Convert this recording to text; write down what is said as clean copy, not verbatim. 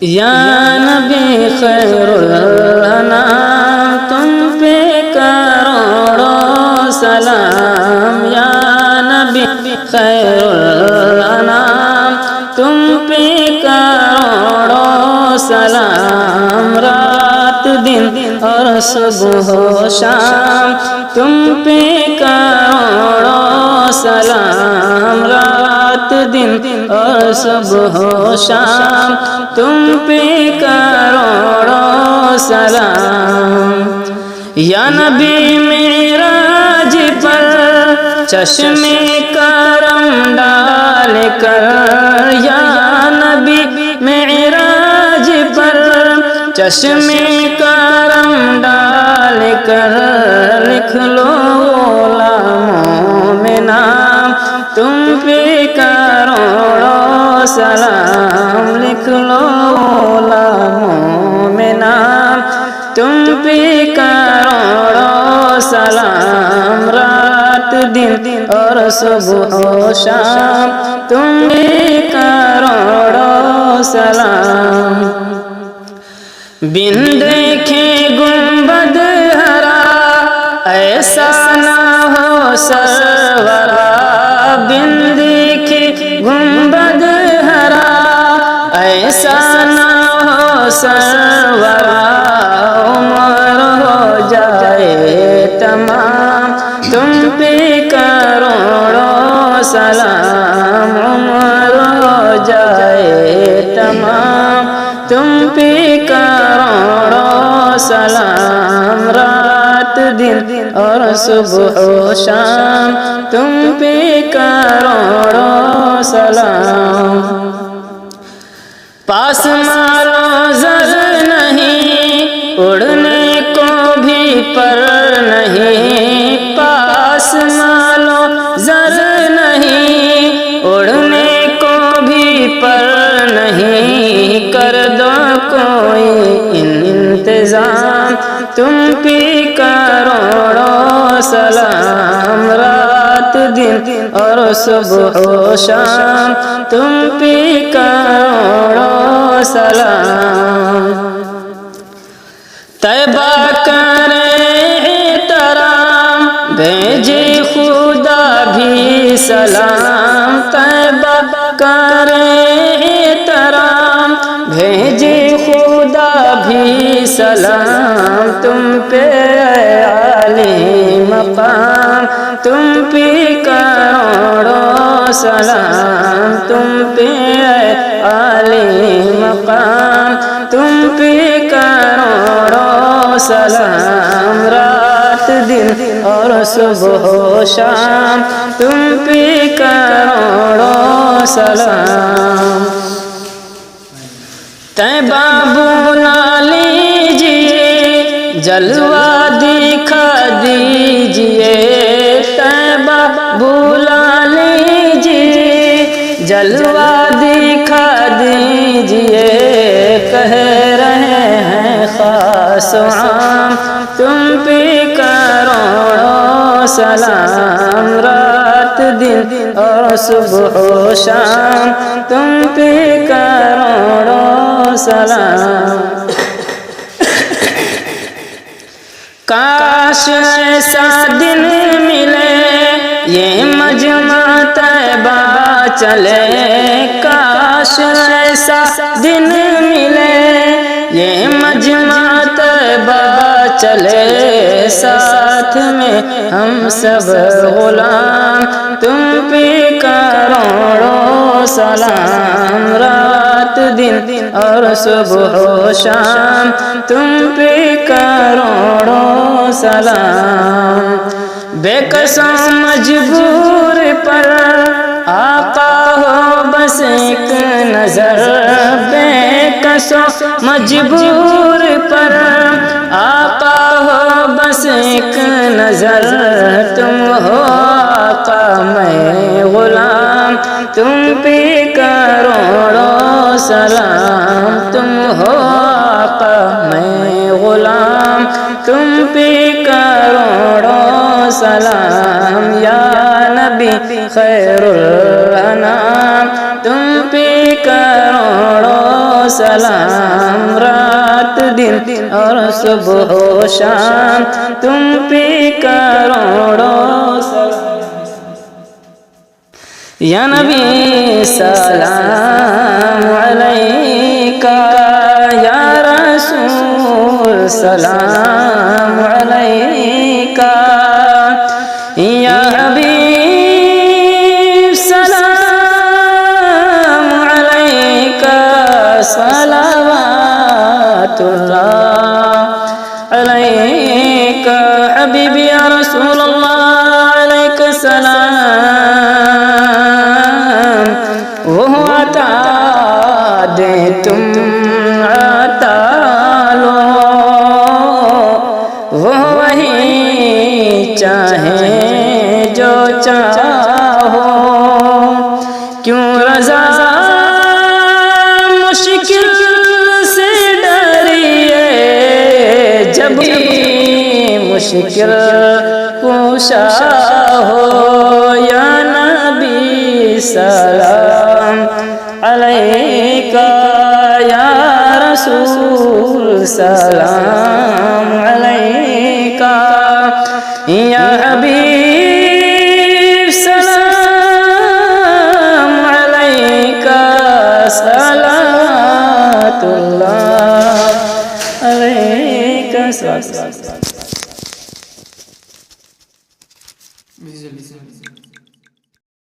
یا نبی خیر الانام تم پہ کروڑوں سلام، یا نبی خیر الانام تم پہ کروڑوں سلام، رات دن اور صبح و شام تم پہ کروڑوں سلام، رات دن اور صبح و شام تم پہ کروڑوں سلام۔ یا نبی معراج پر چشم کرم ڈال کر، یا نبی معراج پر چشم کرم ڈال کر لکھ لو غلاموں میں نام تم پہ کروڑوں سلام، لکھ لو غلاموں میں نام تم پہ کروڑوں سلام، رات دن اور صبح و شام تم پہ کروڑوں سلام۔ بن دیکھے گنبد ہرا ایسا نہ ہو سرورا، بن دیکھے گنبد ہرا ایسا نہ ہو سرورا، عمر ہو جائے تمام تم پہ کروڑوں سلام، عمر ہو جائے تمام تم پہ کروڑوں سلام، رات دن اور صبح و شام تم پہ کروڑوں سلام۔ پاس مالو زر نہیں اڑنے کو بھی پر نہیں، پاس مالو زر نہیں اڑنے کو بھی پر نہیں، کر دو کوئی انتظام تم پہ کروڑوں سلام، رات دن اور صبح و شام تم پہ کروڑوں سلام۔ طیبہ کرے احترام بھیجے خدا بھی سلام، طیبہ کرے احترام بھیجے خدا بھی سلام، تم پہ عالی مقام تم پہ کروڑوں سلام، تم پہ عالی مقام تم پہ کروڑوں سلام، رات دن اور صبح و شام تم پہ کروڑوں سلام۔ طیبہ بلا لیجئے جلوہ دکھا دیجئے، طیبہ بلا لیجئے جلوہ دکھا دیجئے، کہہ رہے ہیں خاص و عام تم پہ کروڑوں سلام، رات دن اور صبح و شام تم پہ کروڑوں سلام۔ کاش ایسا دن ملے یہ مجمع طیبہ چلے، کاش ایسا دن ملے یہ مجمع طیبہ چلے، ساتھ میں ہم سب غلام تم پہ کروڑوں سلام، رات دن اور صبح و شام تم پہ کروڑوں سلام۔ بے کسوں مجبور پر آقا ہو بس ایک نظر، بے کسوں مجبور پر آقا ہو بس ایک نظر، تم ہو آقا میں غلام تم پہ کروڑوں سلام، تم ہو آقا میں غلام تم پہ کروڑوں سلام، یا نبی خیر الانام تم پہ کروڑوں سلام رات دن اور صبح و شام تم پہ کروڑوں سلام یا نبی سلام علیکہ یا رسول سلام علیکہ یا حبیب سلام علیکہ صلوات اللہ علیکہ حبیبی یا رسول اللہ علیکہ السلام وہ عطا دے تم عطا لو وہ وہی چاہے جو چاہو کیوں رضا مشکل سے ڈریے جب مشکل پوشا ہو یا نبی سلام علیکہ یا رسول سلام علیکہ یا حبیب سلام علیکہ صلوات اللہ علیکہ